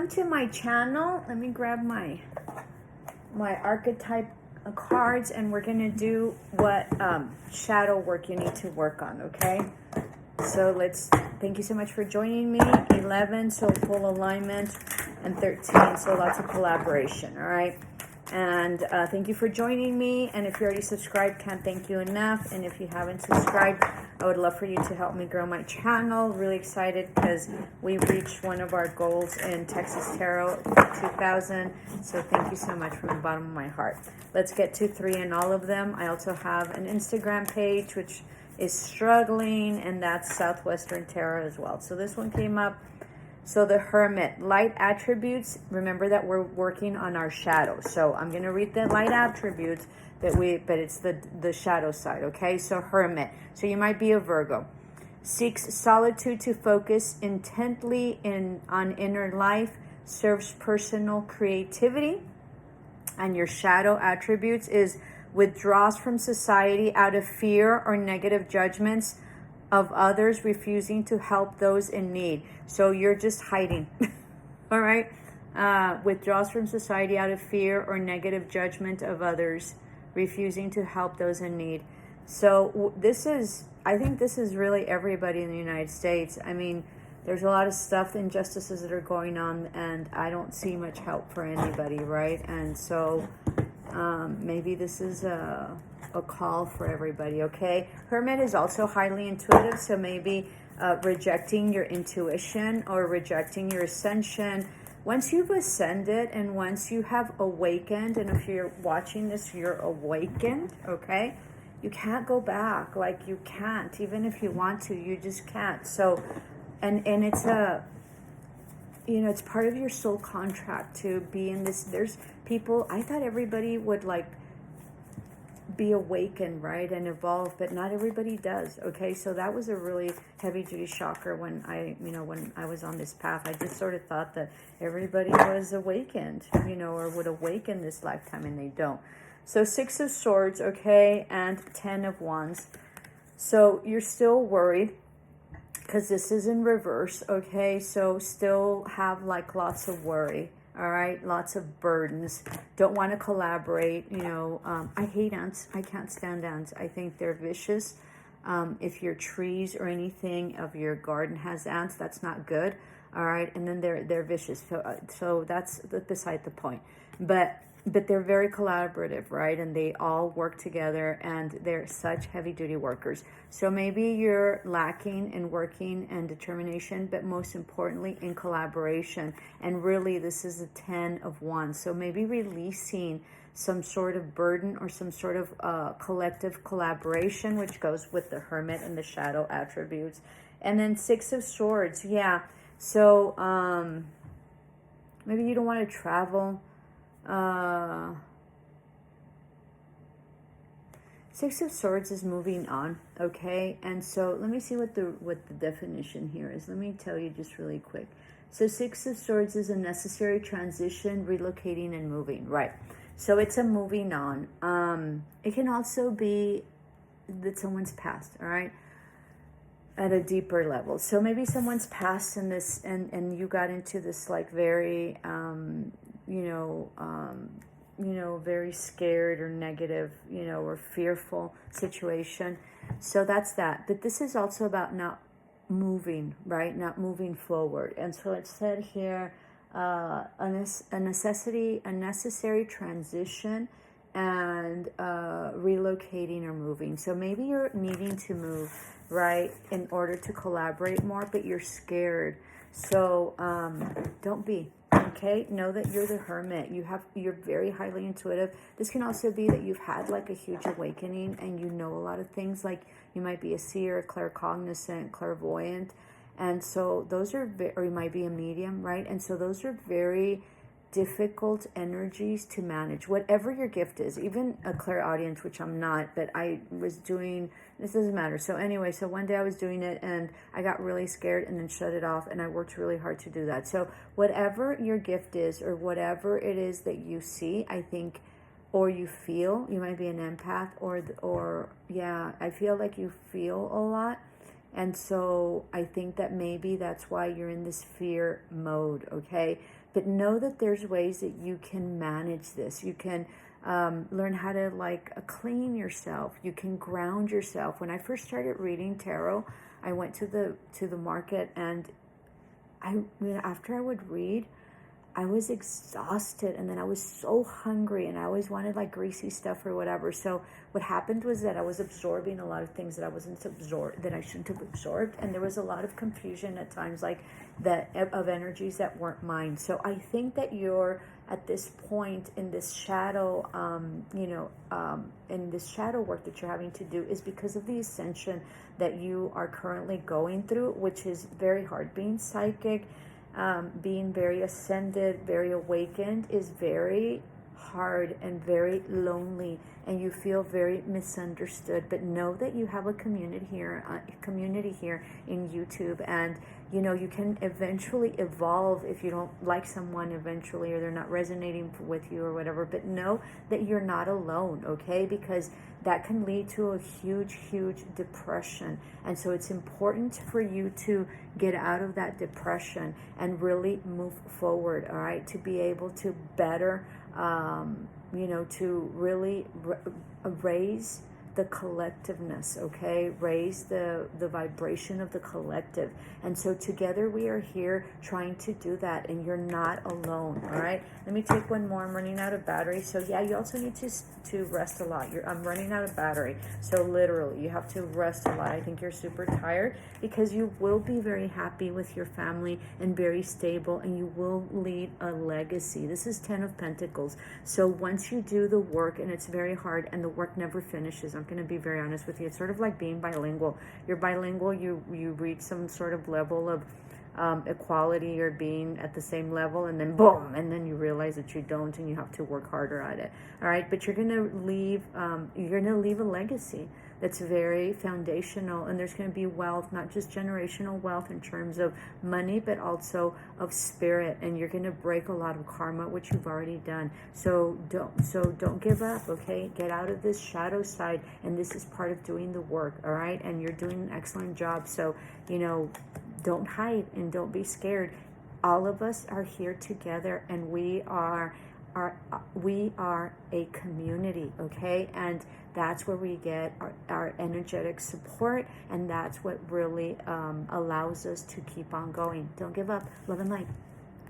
to my channel. Let me grab my archetype cards, and we're gonna do what shadow work you need to work on. Okay, so thank you so much for joining me. 11, so full alignment, and 13, so lots of collaboration. All right, and thank you for joining me. And if you already subscribed, can't thank you enough. And if you haven't subscribed, I would love for you to help me grow my channel. Really excited because we reached one of our goals in Texas Tarot, 2,000. So thank you so much from the bottom of my heart. Let's get to 3 in all of them. I also have an Instagram page, which is struggling, and that's Southwestern Tarot as well. So this one came up. So the Hermit, light attributes. Remember that we're working on our shadow. So I'm going to read the light attributes, but it's the shadow side, okay? So Hermit. So you might be a Virgo. Seeks solitude to focus intently on inner life, serves personal creativity. And your shadow attributes is withdraws from society out of fear or negative judgments of others, refusing to help those in need. So you're just hiding. All right? Withdraws from society out of fear or negative judgment of others, refusing to help those in need. So I think this is really everybody in the United States. I mean, there's a lot of stuff, injustices that are going on, and I don't see much help for anybody, right? And so maybe this is a call for everybody, okay? Hermit is also highly intuitive, so maybe rejecting your intuition or rejecting your ascension. Once you've ascended and once you have awakened, and if you're watching this, you're awakened, okay? You can't go back. Like, you can't. Even if you want to, you just can't. So, and it's it's part of your soul contract to be in this. There's people, I thought everybody would be awakened, right, and evolve, but not everybody does, okay? So that was a really heavy duty shocker when I was on this path. I just sort of thought that everybody was awakened, or would awaken this lifetime, and they don't. So 6 of Swords, okay, and 10 of Wands. So you're still worried because this is in reverse, okay? So still have lots of worry. All right, lots of burdens. Don't want to collaborate. I hate ants. I can't stand ants. I think they're vicious. If your trees or anything of your garden has ants, that's not good. All right, and then they're vicious. So that's beside the point. But they're very collaborative, right? And they all work together, and they're such heavy-duty workers. So maybe you're lacking in working and determination, but most importantly, in collaboration. And really, this is a 10 of Wands. So maybe releasing some sort of burden or some sort of collective collaboration, which goes with the Hermit and the shadow attributes. And then 6 of Swords, yeah. So maybe you don't want to travel. 6 of Swords is moving on, okay? And so let me see what the definition here is. Let me tell you just really quick. So 6 of Swords is a necessary transition, relocating and moving, right? So it's a moving on. It can also be that someone's passed, all right, at a deeper level. So maybe someone's passed in this, and you got into this very very scared or negative, or fearful situation. So that's that. But this is also about not moving, right? Not moving forward. And so it said here, a necessary transition and relocating or moving. So maybe you're needing to move, right, in order to collaborate more, but you're scared. So don't be. Okay, know that you're the Hermit. You're very highly intuitive. This can also be that you've had a huge awakening, and you know a lot of things. Like, you might be a seer, claircognizant, clairvoyant, and so those are or you might be a medium, right? And so those are very difficult energies to manage, whatever your gift is. Even a clairaudience, which I'm not, but I was doing, this doesn't matter. So anyway, so one day I was doing it, and I got really scared and then shut it off, and I worked really hard to do that. So whatever your gift is, or whatever it is that you see, I think, or you feel, you might be an empath, or yeah, I feel like you feel a lot. And so I think that maybe that's why you're in this fear mode, okay? But know that there's ways that you can manage this. You can learn how to like clean yourself. You can ground yourself. When I first started reading tarot, I went to the market, and after I would read, I was exhausted, and then I was so hungry, and I always wanted like greasy stuff or whatever. So what happened was that I was absorbing a lot of things that I shouldn't have absorbed, and there was a lot of confusion at times, like that of energies that weren't mine. So I think that you're at this point in this shadow, in this shadow work that you're having to do, is because of the ascension that you are currently going through, which is very hard. Being psychic, being very ascended, very awakened is very hard and very lonely, and you feel very misunderstood. But know that you have a community here in YouTube, and you can eventually evolve if you don't like someone eventually, or they're not resonating with you or whatever. But know that you're not alone, okay? Because that can lead to a huge depression. And so it's important for you to get out of that depression and really move forward, all right? To be able to better, to really raise the collectiveness, okay? Raise the vibration of the collective. And so together we are here trying to do that, and you're not alone, all right? Let me take one more. I'm running out of battery. So yeah, you also need to rest a lot. I'm running out of battery. So literally, you have to rest a lot. I think you're super tired, because you will be very happy with your family and very stable, and you will lead a legacy. This is 10 of Pentacles. So once you do the work, and it's very hard, and the work never finishes, I'm going to be very honest with you. It's sort of like being bilingual. You're bilingual, you reach some sort of level of equality, or being at the same level, and then boom, and then you realize that you don't, and you have to work harder at it. All right, but you're going to leave a legacy that's very foundational, and there's going to be wealth, not just generational wealth in terms of money, but also of spirit, and you're going to break a lot of karma, which you've already done. So don't give up, okay? Get out of this shadow side, and this is part of doing the work, all right? And you're doing an excellent job. So don't hide and don't be scared. All of us are here together, and we are a community, okay? And that's where we get our energetic support, and that's what really allows us to keep on going. Don't give up. Love and light.